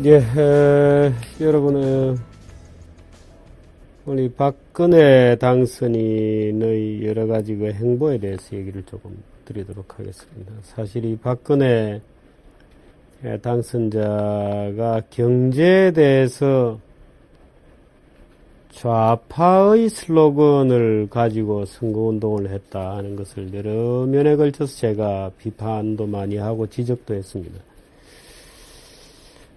예, 여러분, 우리 박근혜 당선인의 여러 가지 그 행보에 대해서 얘기를 조금 드리도록 하겠습니다. 사실 이 박근혜 당선자가 경제에 대해서 좌파의 슬로건을 가지고 선거운동을 했다 하는 것을 여러 면에 걸쳐서 제가 비판도 많이 하고 지적도 했습니다.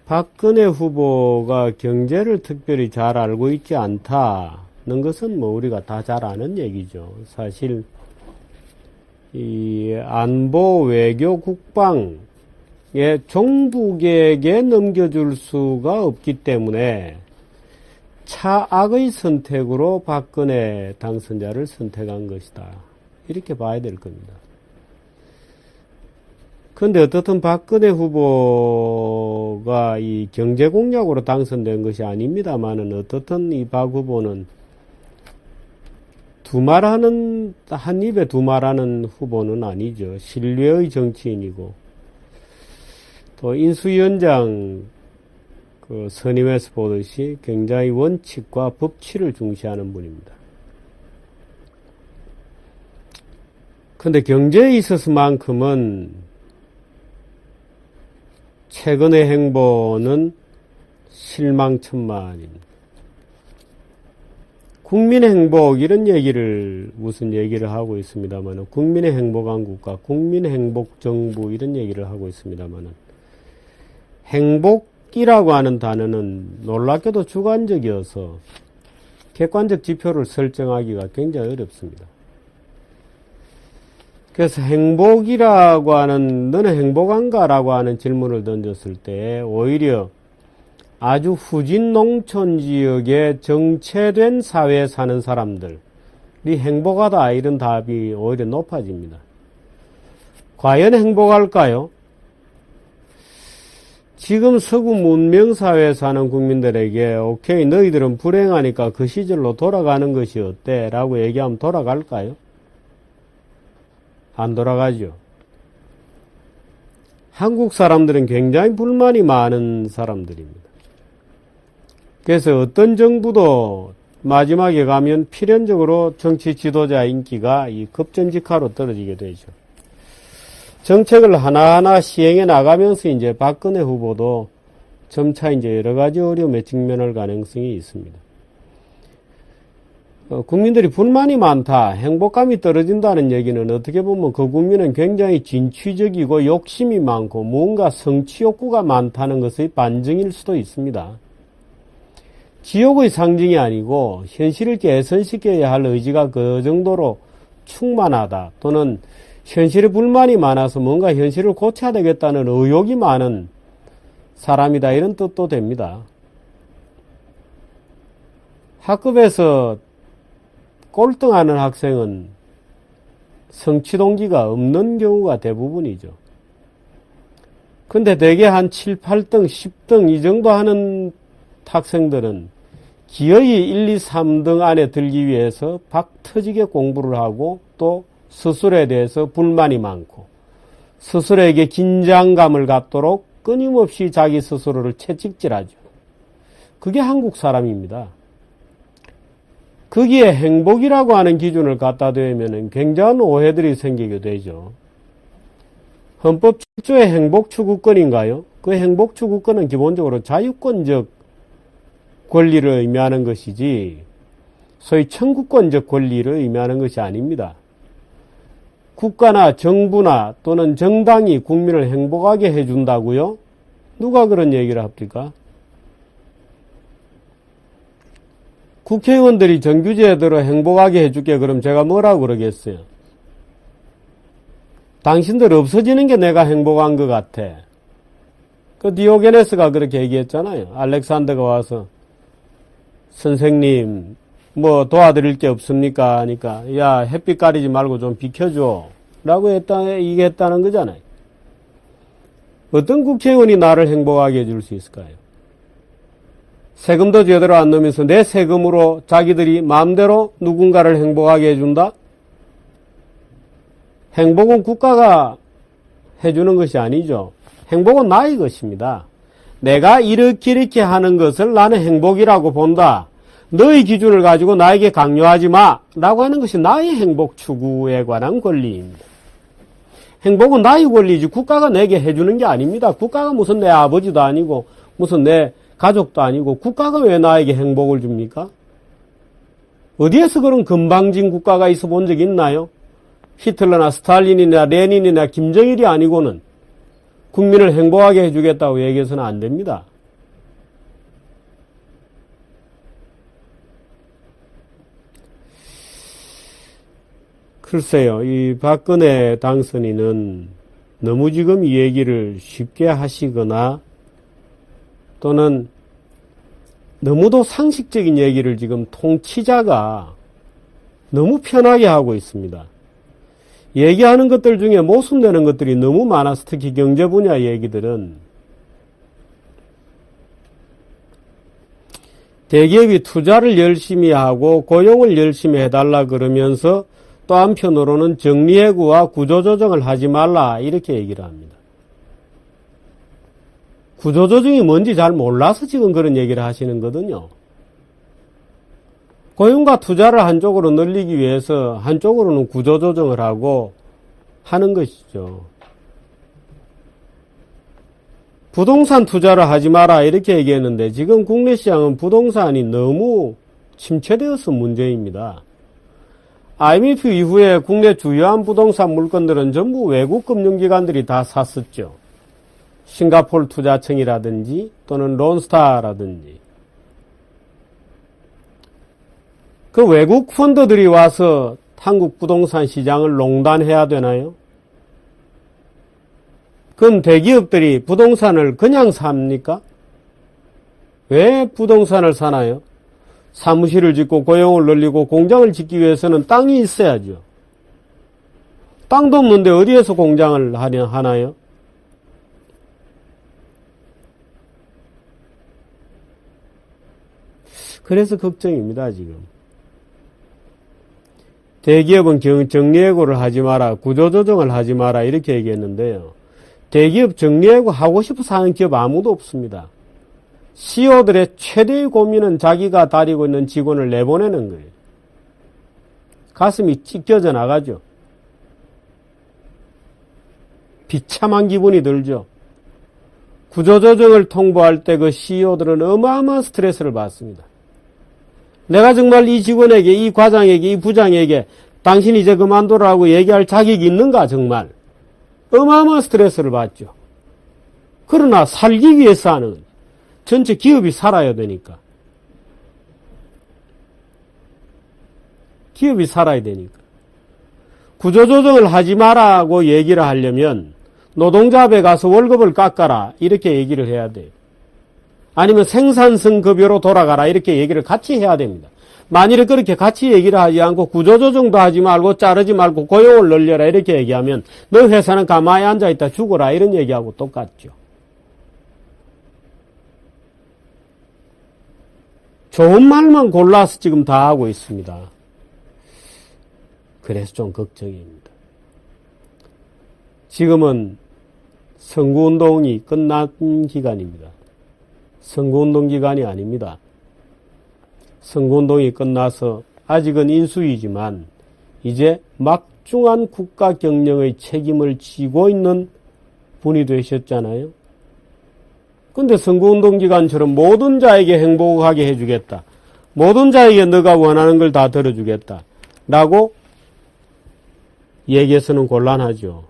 박근혜 후보가 경제를 특별히 잘 알고 있지 않다는 것은 뭐 우리가 다 잘 아는 얘기죠. 사실 이 안보, 외교, 국방에 종북에게 넘겨줄 수가 없기 때문에 차악의 선택으로 박근혜 당선자를 선택한 것이다. 이렇게 봐야 될 겁니다. 근데 어떻든 박근혜 후보가 이 경제 공약으로 당선된 것이 아닙니다만은 어떻든 이 박 후보는 한 입에 두 말하는 후보는 아니죠. 신뢰의 정치인이고 또 인수위원장 그 선임에서 보듯이 굉장히 원칙과 법치를 중시하는 분입니다. 근데 경제에 있어서만큼은 최근의 행보는 실망천만입니다. 국민의 행복 이런 얘기를 무슨 얘기를 하고 있습니다만은 국민의 행복한 국가, 국민의 행복 정부 이런 얘기를 하고 있습니다만은 행복이라고 하는 단어는 놀랍게도 주관적이어서 객관적 지표를 설정하기가 굉장히 어렵습니다. 그래서 행복이라고 하는, 너는 행복한가? 라고 하는 질문을 던졌을 때 오히려 아주 후진 농촌 지역에 정체된 사회에 사는 사람들이 행복하다 이런 답이 오히려 높아집니다. 과연 행복할까요? 지금 서구 문명사회에 사는 국민들에게 오케이 너희들은 불행하니까 그 시절로 돌아가는 것이 어때? 라고 얘기하면 돌아갈까요? 안 돌아가죠. 한국 사람들은 굉장히 불만이 많은 사람들입니다. 그래서 어떤 정부도 마지막에 가면 필연적으로 정치 지도자 인기가 이 급전직하로 떨어지게 되죠. 정책을 하나하나 시행해 나가면서 이제 박근혜 후보도 점차 이제 여러 가지 어려움에 직면할 가능성이 있습니다. 국민들이 불만이 많다, 행복감이 떨어진다는 얘기는 어떻게 보면 그 국민은 굉장히 진취적이고 욕심이 많고 뭔가 성취 욕구가 많다는 것의 반증일 수도 있습니다. 지옥의 상징이 아니고 현실을 개선시켜야 할 의지가 그 정도로 충만하다 또는 현실에 불만이 많아서 뭔가 현실을 고쳐야 되겠다는 의욕이 많은 사람이다 이런 뜻도 됩니다. 학급에서 꼴등하는 학생은 성취 동기가 없는 경우가 대부분이죠. 근데 대개 한 7, 8등, 10등 이 정도 하는 학생들은 기어이 1, 2, 3등 안에 들기 위해서 박 터지게 공부를 하고 또 스스로에 대해서 불만이 많고 스스로에게 긴장감을 갖도록 끊임없이 자기 스스로를 채찍질하죠. 그게 한국 사람입니다. 거기에 행복이라고 하는 기준을 갖다 대면 굉장한 오해들이 생기게 되죠. 헌법 7조의 행복 추구권인가요? 그 행복 추구권은 기본적으로 자유권적 권리를 의미하는 것이지 소위 청구권적 권리를 의미하는 것이 아닙니다. 국가나 정부나 또는 정당이 국민을 행복하게 해준다고요? 누가 그런 얘기를 합니까? 국회의원들이 정규제대로 행복하게 해줄게 그럼 제가 뭐라고 그러겠어요? 당신들 없어지는 게 내가 행복한 것 같아. 그 디오게네스가 그렇게 얘기했잖아요. 알렉산더가 와서 선생님 뭐 도와드릴 게 없습니까? 하니까 야 햇빛 가리지 말고 좀 비켜줘 라고 얘기했다는 거잖아요. 어떤 국회의원이 나를 행복하게 해줄 수 있을까요? 세금도 제대로 안 넣으면서 내 세금으로 자기들이 마음대로 누군가를 행복하게 해준다? 행복은 국가가 해주는 것이 아니죠. 행복은 나의 것입니다. 내가 이렇게 하는 것을 나는 행복이라고 본다. 너의 기준을 가지고 나에게 강요하지 마. 라고 하는 것이 나의 행복 추구에 관한 권리입니다. 행복은 나의 권리지 국가가 내게 해주는 게 아닙니다. 국가가 무슨 내 아버지도 아니고 무슨 내 가족도 아니고 국가가 왜 나에게 행복을 줍니까? 어디에서 그런 건방진 국가가 있어 본 적이 있나요? 히틀러나 스탈린이나 레닌이나 김정일이 아니고는 국민을 행복하게 해주겠다고 얘기해서는 안 됩니다. 글쎄요, 이 박근혜 당선인은 너무 지금 이 얘기를 쉽게 하시거나 또는 너무도 상식적인 얘기를 지금 통치자가 너무 편하게 하고 있습니다. 얘기하는 것들 중에 모순되는 것들이 너무 많아서 특히 경제 분야 얘기들은 대기업이 투자를 열심히 하고 고용을 열심히 해달라 그러면서 또 한편으로는 정리해고와 구조조정을 하지 말라 이렇게 얘기를 합니다. 구조조정이 뭔지 잘 몰라서 지금 그런 얘기를 하시는 거거든요. 고용과 투자를 한쪽으로 늘리기 위해서 한쪽으로는 구조조정을 하고 하는 것이죠. 부동산 투자를 하지 마라 이렇게 얘기했는데 지금 국내 시장은 부동산이 너무 침체되어서 문제입니다. IMF 이후에 국내 주요한 부동산 물건들은 전부 외국 금융기관들이 다 샀었죠. 싱가포르 투자청이라든지 또는 론스타라든지. 그 외국 펀드들이 와서 한국 부동산 시장을 농단해야 되나요? 그럼 대기업들이 부동산을 그냥 삽니까? 왜 부동산을 사나요? 사무실을 짓고 고용을 늘리고 공장을 짓기 위해서는 땅이 있어야죠. 땅도 없는데 어디에서 공장을 하나요? 그래서 걱정입니다, 지금. 대기업은 정리해고를 하지 마라, 구조조정을 하지 마라 이렇게 얘기했는데요. 대기업 정리해고 하고 싶어서 하는 기업 아무도 없습니다. CEO들의 최대의 고민은 자기가 다니고 있는 직원을 내보내는 거예요. 가슴이 찢겨져 나가죠. 비참한 기분이 들죠. 구조조정을 통보할 때 그 CEO들은 어마어마한 스트레스를 받습니다. 내가 정말 이 직원에게, 이 과장에게, 이 부장에게 당신 이제 그만두라고 얘기할 자격이 있는가 정말. 어마어마한 스트레스를 받죠. 그러나 살기 위해서 하는 거예요. 전체 기업이 살아야 되니까. 기업이 살아야 되니까. 구조조정을 하지 마라고 얘기를 하려면 노동자업에 가서 월급을 깎아라 이렇게 얘기를 해야 돼요. 아니면 생산성 급여로 돌아가라 이렇게 얘기를 같이 해야 됩니다. 만일에 그렇게 같이 얘기를 하지 않고 구조조정도 하지 말고 자르지 말고 고용을 늘려라 이렇게 얘기하면 너 회사는 가만히 앉아있다 죽어라 이런 얘기하고 똑같죠. 좋은 말만 골라서 지금 다 하고 있습니다. 그래서 좀 걱정입니다. 지금은 선거운동이 끝난 기간입니다. 선거운동 기간이 아닙니다. 선거운동이 끝나서 아직은 인수위지만 이제 막중한 국가 경영의 책임을 지고 있는 분이 되셨잖아요. 근데 선거운동 기간처럼 모든 자에게 행복하게 해주겠다. 모든 자에게 너가 원하는 걸 다 들어주겠다. 라고 얘기해서는 곤란하죠.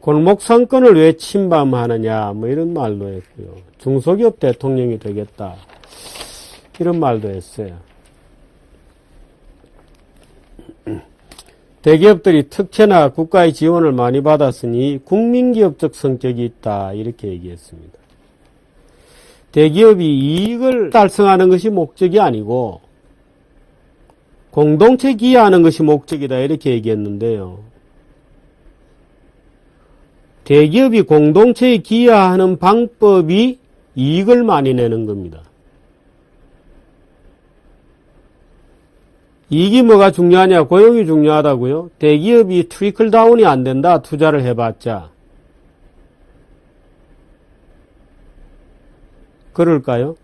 골목상권을 왜 침범하느냐 뭐 이런 말도 했고요. 중소기업 대통령이 되겠다. 이런 말도 했어요. 대기업들이 특혜나 국가의 지원을 많이 받았으니 국민기업적 성격이 있다. 이렇게 얘기했습니다. 대기업이 이익을 달성하는 것이 목적이 아니고 공동체 기여하는 것이 목적이다. 이렇게 얘기했는데요. 대기업이 공동체에 기여하는 방법이 이익을 많이 내는 겁니다. 이익이 뭐가 중요하냐? 고용이 중요하다고요? 대기업이 트리클 다운이 안 된다. 투자를 해봤자. 그럴까요?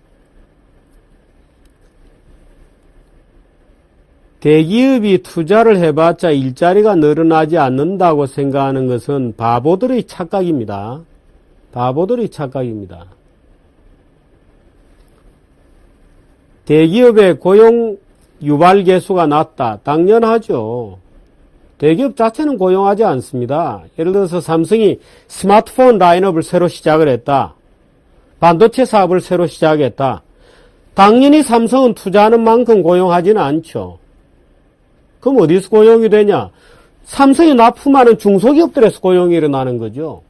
대기업이 투자를 해봤자 일자리가 늘어나지 않는다고 생각하는 것은 바보들의 착각입니다. 바보들의 착각입니다. 대기업의 고용 유발 개수가 낮다. 당연하죠. 대기업 자체는 고용하지 않습니다. 예를 들어서 삼성이 스마트폰 라인업을 새로 시작을 했다. 반도체 사업을 새로 시작했다. 당연히 삼성은 투자하는 만큼 고용하지는 않죠. 그럼 어디서 고용이 되냐? 삼성이 납품하는 중소기업들에서 고용이 일어나는 거죠.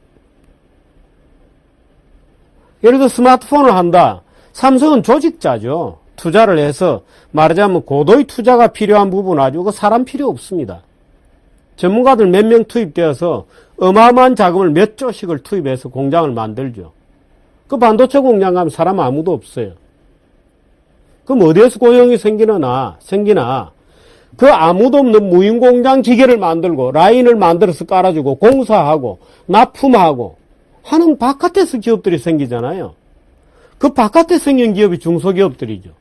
예를 들어 스마트폰을 한다. 삼성은 조직자죠. 투자를 해서 말하자면 고도의 투자가 필요한 부분 아주 그 사람 필요 없습니다. 전문가들 몇 명 투입되어서 어마어마한 자금을 몇 조씩을 투입해서 공장을 만들죠. 그 반도체 공장 가면 사람 아무도 없어요. 그럼 어디에서 고용이 생기나? 그 아무도 없는 무인공장 기계를 만들고 라인을 만들어서 깔아주고 공사하고 납품하고 하는 바깥에서 기업들이 생기잖아요. 그 바깥에 생긴 기업이 중소기업들이죠.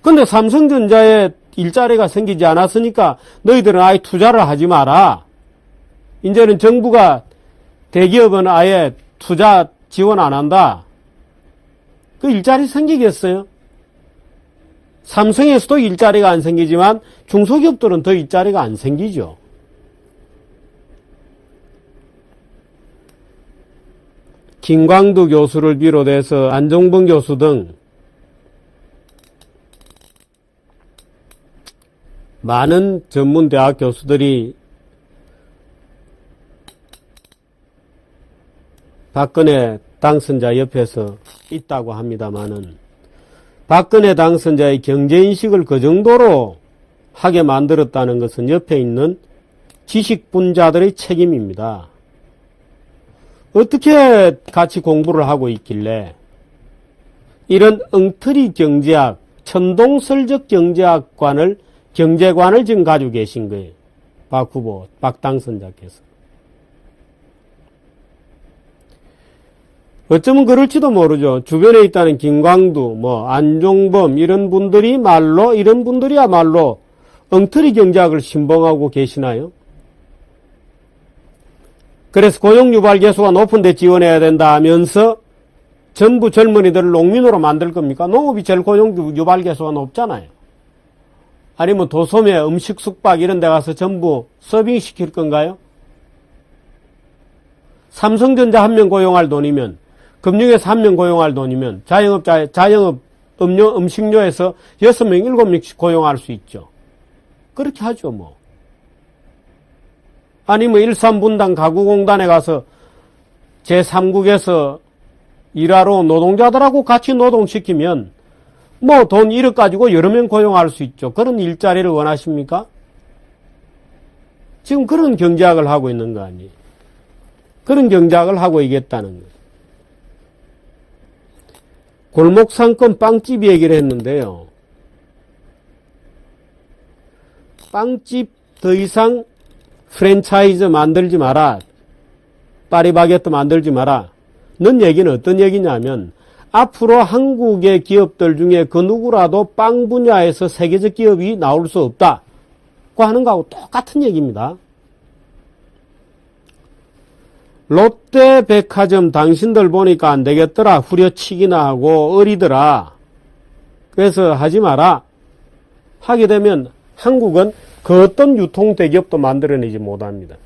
근데 삼성전자에 일자리가 생기지 않았으니까 너희들은 아예 투자를 하지 마라. 이제는 정부가 대기업은 아예 투자 지원 안 한다. 그 일자리 생기겠어요? 삼성에서도 일자리가 안 생기지만 중소기업들은 더 일자리가 안 생기죠. 김광두 교수를 비롯해서 안종범 교수 등 많은 전문대학 교수들이 박근혜 당선자 옆에서 있다고 합니다마는 박근혜 당선자의 경제인식을 그 정도로 하게 만들었다는 것은 옆에 있는 지식분자들의 책임입니다. 어떻게 같이 공부를 하고 있길래 이런 엉터리 경제학, 천동설적 경제관을 지금 가지고 계신 거예요. 박 후보, 박 당선자께서. 어쩌면 그럴지도 모르죠. 주변에 있다는 김광두, 안종범 이런 분들이야말로 엉터리 경제학을 신봉하고 계시나요? 그래서 고용유발 개수가 높은데 지원해야 된다 하면서 전부 젊은이들을 농민으로 만들 겁니까? 농업이 제일 고용유발 개수가 높잖아요. 아니면 도소매, 음식, 숙박 이런 데 가서 전부 서빙시킬 건가요? 삼성전자 한 명 고용할 돈이면, 금융에서 한 명 고용할 돈이면, 자영업 음식료에서 6명, 7명씩 고용할 수 있죠. 그렇게 하죠, 뭐. 아니면 일산분당 가구공단에 가서 제3국에서 일하러 노동자들하고 같이 노동시키면 돈 1억 가지고 여러 명 고용할 수 있죠. 그런 일자리를 원하십니까? 지금 그런 경제학을 하고 있는 거 아니에요. 그런 경제학을 하고 있겠다는 거예요. 골목상권 빵집 얘기를 했는데요. 빵집 더 이상 프랜차이즈 만들지 마라. 파리바게뜨 만들지 마라. 는 얘기는 어떤 얘기냐면 앞으로 한국의 기업들 중에 그 누구라도 빵 분야에서 세계적 기업이 나올 수 없다고 하는 거하고 똑같은 얘기입니다. 롯데백화점 당신들 보니까 안 되겠더라. 후려치기나 하고 어리더라. 그래서 하지 마라. 하게 되면 한국은 그 어떤 유통대기업도 만들어내지 못합니다.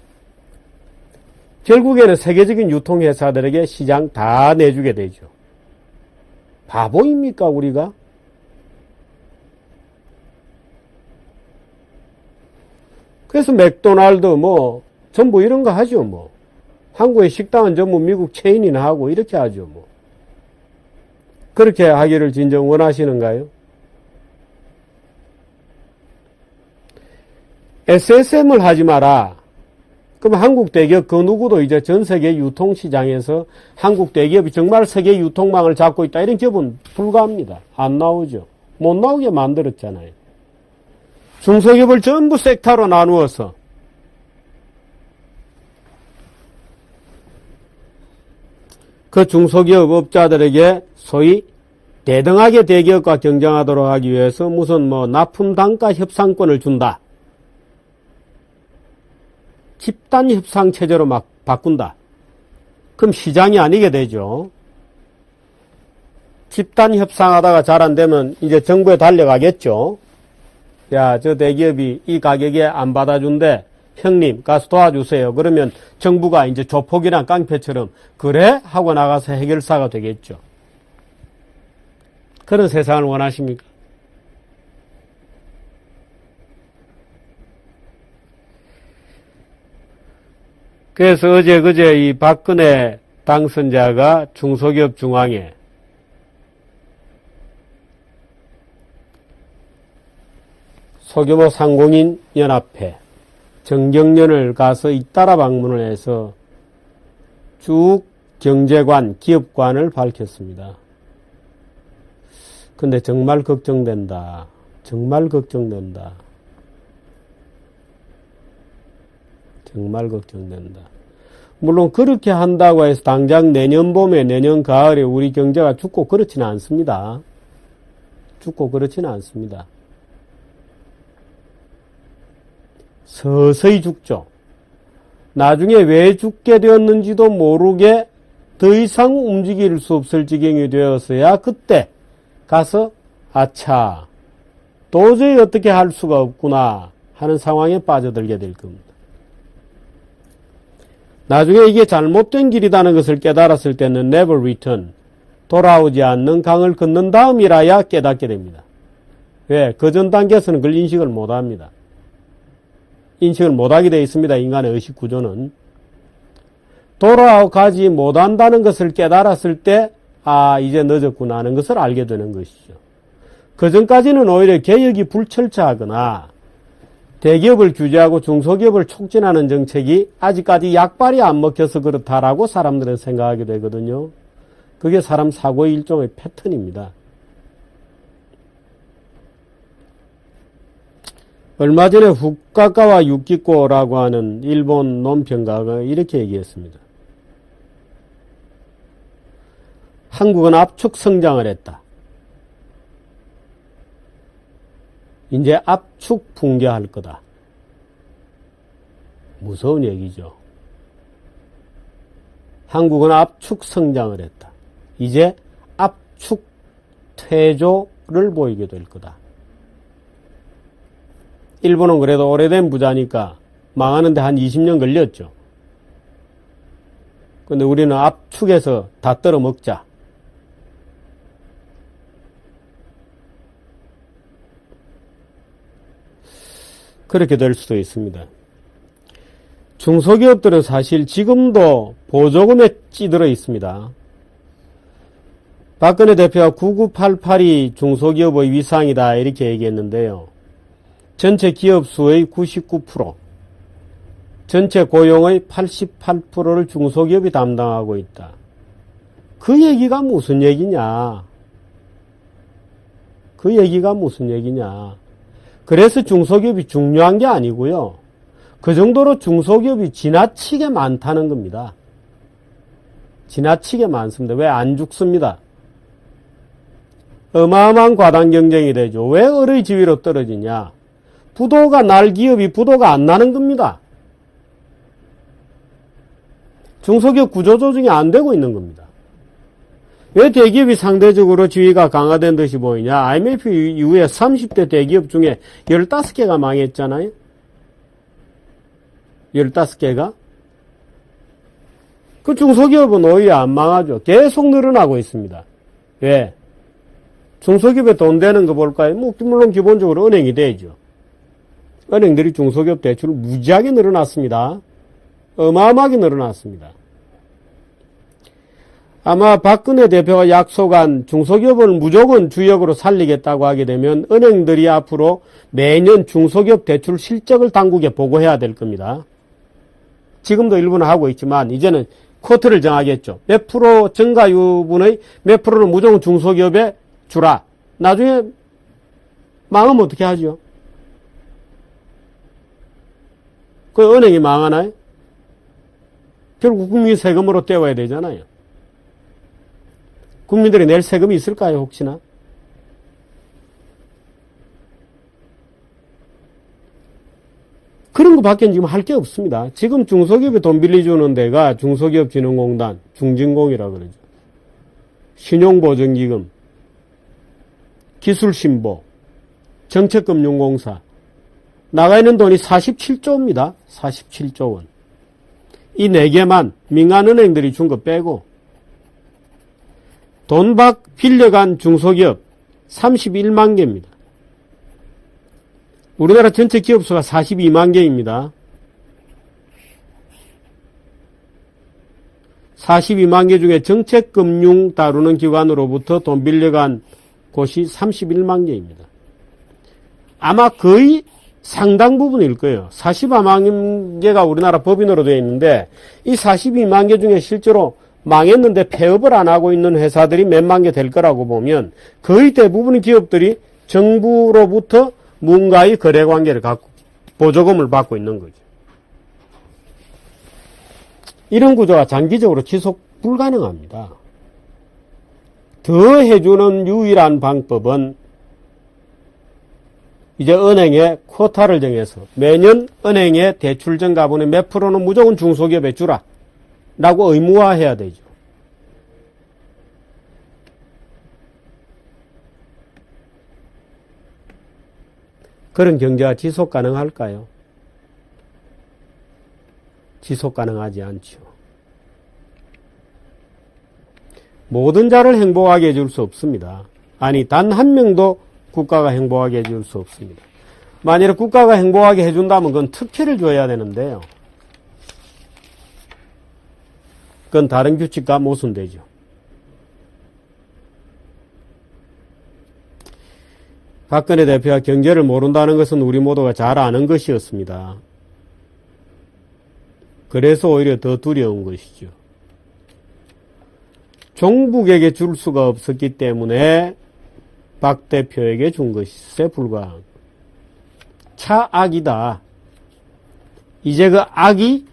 결국에는 세계적인 유통회사들에게 시장 다 내주게 되죠. 바보입니까 우리가? 그래서 맥도날드 전부 이런 거 하죠. 한국의 식당은 전부 미국 체인이나 하고 이렇게 하죠. 그렇게 하기를 진정 원하시는가요? SSM을 하지 마라. 그럼 한국 대기업 그 누구도 이제 전 세계 유통시장에서 한국 대기업이 정말 세계 유통망을 잡고 있다. 이런 기업은 불가합니다. 안 나오죠. 못 나오게 만들었잖아요. 중소기업을 전부 섹터로 나누어서 그 중소기업 업자들에게 소위 대등하게 대기업과 경쟁하도록 하기 위해서 무슨 납품 단가 협상권을 준다. 집단 협상 체제로 막 바꾼다. 그럼 시장이 아니게 되죠. 집단 협상하다가 잘 안 되면 이제 정부에 달려가겠죠. 야, 저 대기업이 이 가격에 안 받아준대. 형님, 가서 도와주세요. 그러면 정부가 이제 조폭이나 깡패처럼 그래? 하고 나가서 해결사가 되겠죠. 그런 세상을 원하십니까? 그래서 어제 그제 이 박근혜 당선자가 중소기업 중앙회 소규모 상공인 연합회 정경련을 가서 잇따라 방문을 해서 쭉 경제관, 기업관을 밝혔습니다. 근데 정말 걱정된다. 정말 걱정된다. 정말 걱정된다. 물론 그렇게 한다고 해서 당장 내년 봄에 내년 가을에 우리 경제가 죽고 그렇지는 않습니다. 죽고 그렇지는 않습니다. 서서히 죽죠. 나중에 왜 죽게 되었는지도 모르게 더 이상 움직일 수 없을 지경이 되었어야 그때 가서 아차 도저히 어떻게 할 수가 없구나 하는 상황에 빠져들게 될 겁니다. 나중에 이게 잘못된 길이라는 것을 깨달았을 때는 never return, 돌아오지 않는 강을 건넌 다음이라야 깨닫게 됩니다. 왜? 그 전 단계에서는 그걸 인식을 못합니다. 인식을 못하게 되어 있습니다. 인간의 의식 구조는. 돌아가지 못한다는 것을 깨달았을 때 이제 늦었구나 하는 것을 알게 되는 것이죠. 그 전까지는 오히려 개혁이 불철저하거나 대기업을 규제하고 중소기업을 촉진하는 정책이 아직까지 약발이 안 먹혀서 그렇다라고 사람들은 생각하게 되거든요. 그게 사람 사고의 일종의 패턴입니다. 얼마 전에 후카카와 유키코라고 하는 일본 논평가가 이렇게 얘기했습니다. 한국은 압축 성장을 했다. 이제 압축 붕괴할 거다. 무서운 얘기죠. 한국은 압축 성장을 했다. 이제 압축 퇴조를 보이게 될 거다. 일본은 그래도 오래된 부자니까 망하는데 한 20년 걸렸죠. 근데 우리는 압축해서 다 떨어먹자. 그렇게 될 수도 있습니다. 중소기업들은 사실 지금도 보조금에 찌들어 있습니다. 박근혜 대표가 9988이 중소기업의 위상이다 이렇게 얘기했는데요. 전체 기업 수의 99%, 전체 고용의 88%를 중소기업이 담당하고 있다. 그 얘기가 무슨 얘기냐? 그 얘기가 무슨 얘기냐? 그래서 중소기업이 중요한 게 아니고요. 그 정도로 중소기업이 지나치게 많다는 겁니다. 지나치게 많습니다. 왜 안 죽습니다? 어마어마한 과당 경쟁이 되죠. 왜 을의 지위로 떨어지냐? 부도가 날 기업이 부도가 안 나는 겁니다. 중소기업 구조조정이 안 되고 있는 겁니다. 왜 대기업이 상대적으로 지위가 강화된 듯이 보이냐? IMF 이후에 30대 대기업 중에 15개가 망했잖아요. 15개가. 그 중소기업은 오히려 안 망하죠. 계속 늘어나고 있습니다. 왜? 중소기업에 돈 되는 거 볼까요? 물론 기본적으로 은행이 되죠. 은행들이 중소기업 대출을 무지하게 늘어났습니다. 어마어마하게 늘어났습니다. 아마 박근혜 대표가 약속한 중소기업을 무조건 주역으로 살리겠다고 하게 되면 은행들이 앞으로 매년 중소기업 대출 실적을 당국에 보고해야 될 겁니다. 지금도 일부는 하고 있지만 이제는 쿼터를 정하겠죠. 몇 프로 증가유분의 몇 프로를 무조건 중소기업에 주라. 나중에 망하면 어떻게 하죠? 그 은행이 망하나요? 결국 국민 세금으로 떼어야 되잖아요. 국민들이 낼 세금이 있을까요, 혹시나? 그런 거 밖엔 지금 할 게 없습니다. 지금 중소기업에 돈 빌려주는 데가 중소기업진흥공단, 중진공이라 그러죠. 신용보증기금, 기술신보, 정책금융공사. 나가 있는 돈이 47조입니다. 47조 원. 이 4개만 민간은행들이 준 거 빼고 돈 빌려간 중소기업 31만 개입니다. 우리나라 전체 기업수가 42만 개입니다. 42만 개 중에 정책금융 다루는 기관으로부터 돈 빌려간 곳이 31만 개입니다. 아마 거의 상당 부분일 거예요. 42만 개가 우리나라 법인으로 되어 있는데 이 42만 개 중에 실제로 망했는데 폐업을 안 하고 있는 회사들이 몇만 개 될 거라고 보면 거의 대부분의 기업들이 정부로부터 뭔가의 거래관계를 갖고 보조금을 받고 있는 거죠. 이런 구조가 장기적으로 지속 불가능합니다. 더 해주는 유일한 방법은 이제 은행에 쿼타를 정해서 매년 은행의 대출 증가분의 몇 프로는 무조건 중소기업에 주라 라고 의무화해야 되죠. 그런 경제가 지속 가능할까요? 지속 가능하지 않죠. 모든 자를 행복하게 해줄 수 없습니다. 아니, 단 한 명도 국가가 행복하게 해줄 수 없습니다. 만일에 국가가 행복하게 해준다면 그건 특혜를 줘야 되는데요. 그건 다른 규칙과 모순되죠. 박근혜 대표가 경제를 모른다는 것은 우리 모두가 잘 아는 것이었습니다. 그래서 오히려 더 두려운 것이죠. 종북에게 줄 수가 없었기 때문에 박 대표에게 준 것에 불과한 차악이다. 이제 그 악이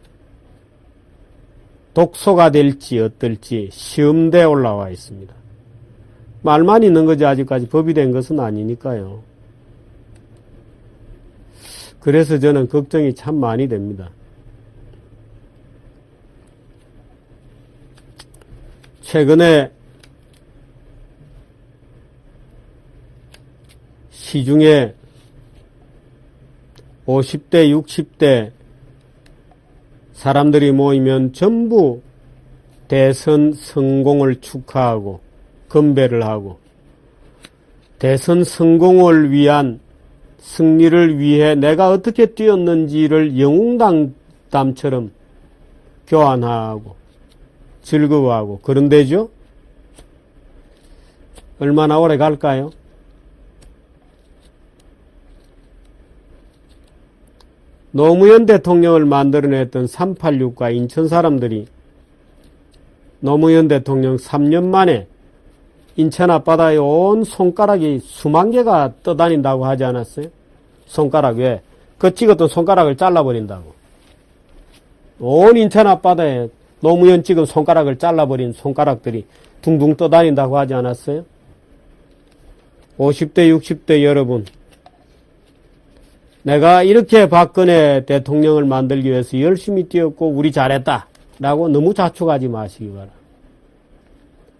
독소가 될지 어떨지 시험대에 올라와 있습니다. 말만 있는 거지 아직까지 법이 된 것은 아니니까요. 그래서 저는 걱정이 참 많이 됩니다. 최근에 시중에 50대, 60대 사람들이 모이면 전부 대선 성공을 축하하고 건배를 하고 대선 성공을 위한 승리를 위해 내가 어떻게 뛰었는지를 영웅담처럼 교환하고 즐거워하고 그런데죠. 얼마나 오래 갈까요? 노무현 대통령을 만들어냈던 386과 인천 사람들이 노무현 대통령 3년 만에 인천 앞바다에 온 손가락이 수만 개가 떠다닌다고 하지 않았어요? 손가락 왜? 그 찍었던 손가락을 잘라버린다고. 온 인천 앞바다에 노무현 찍은 손가락을 잘라버린 손가락들이 둥둥 떠다닌다고 하지 않았어요? 50대, 60대 여러분, 내가 이렇게 박근혜 대통령을 만들기 위해서 열심히 뛰었고 우리 잘했다 라고 너무 자축하지 마시기 바랍니다.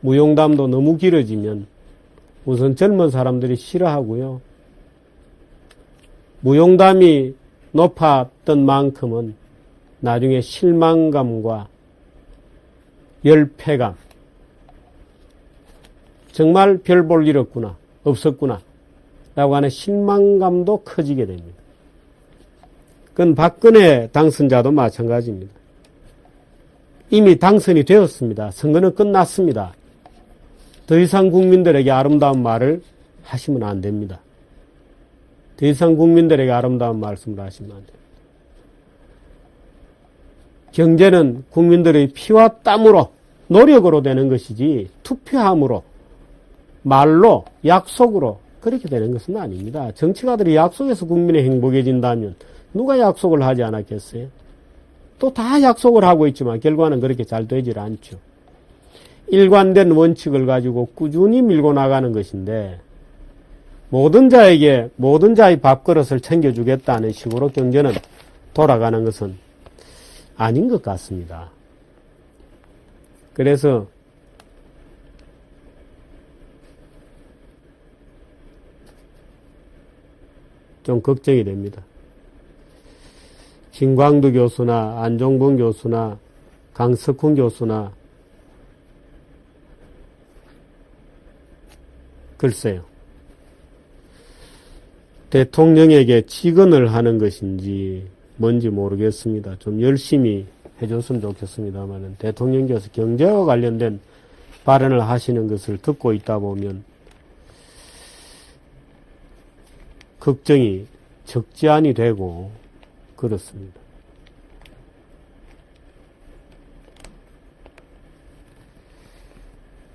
무용담도 너무 길어지면 우선 젊은 사람들이 싫어하고요. 무용담이 높았던 만큼은 나중에 실망감과 열패감, 정말 별 볼 일 없었구나 라고 하는 실망감도 커지게 됩니다. 그건 박근혜 당선자도 마찬가지입니다. 이미 당선이 되었습니다. 선거는 끝났습니다. 더 이상 국민들에게 아름다운 말을 하시면 안 됩니다. 더 이상 국민들에게 아름다운 말씀을 하시면 안 됩니다. 경제는 국민들의 피와 땀으로 노력으로 되는 것이지 투표함으로 말로 약속으로 그렇게 되는 것은 아닙니다. 정치가들이 약속해서 국민이 행복해진다면 누가 약속을 하지 않았겠어요? 또 다 약속을 하고 있지만 결과는 그렇게 잘 되질 않죠. 일관된 원칙을 가지고 꾸준히 밀고 나가는 것인데 모든 자에게 모든 자의 밥그릇을 챙겨주겠다는 식으로 경제는 돌아가는 것은 아닌 것 같습니다. 그래서 좀 걱정이 됩니다. 김광두 교수나 안종범 교수나 강석훈 교수나 글쎄요. 대통령에게 직언을 하는 것인지 뭔지 모르겠습니다. 좀 열심히 해줬으면 좋겠습니다만 대통령께서 경제와 관련된 발언을 하시는 것을 듣고 있다 보면 걱정이 적지 않이 되고 그렇습니다.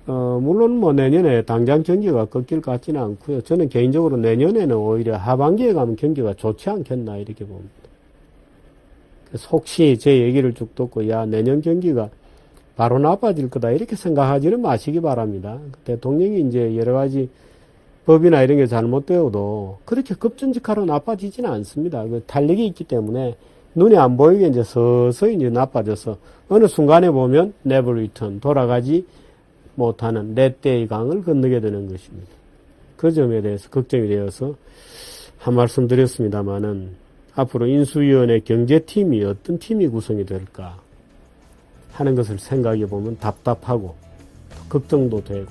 물론 내년에 당장 경기가 꺾일 것 같지는 않고요. 저는 개인적으로 내년에는 오히려 하반기에 가면 경기가 좋지 않겠나 이렇게 봅니다. 그래서 혹시 제 얘기를 쭉 듣고 내년 경기가 바로 나빠질 거다 이렇게 생각하지는 마시기 바랍니다. 대통령이 이제 여러 가지 법이나 이런 게 잘못되어도 그렇게 급전직하로 나빠지지는 않습니다. 그 탄력이 있기 때문에 눈에 안 보이게 이제 서서히 이제 나빠져서 어느 순간에 보면 never return 돌아가지 못하는 렛대의 강을 건너게 되는 것입니다. 그 점에 대해서 걱정이 되어서 한 말씀 드렸습니다만은 앞으로 인수위원회 경제팀이 어떤 팀이 구성이 될까 하는 것을 생각해 보면 답답하고 걱정도 되고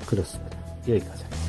그렇습니다. 여기까지.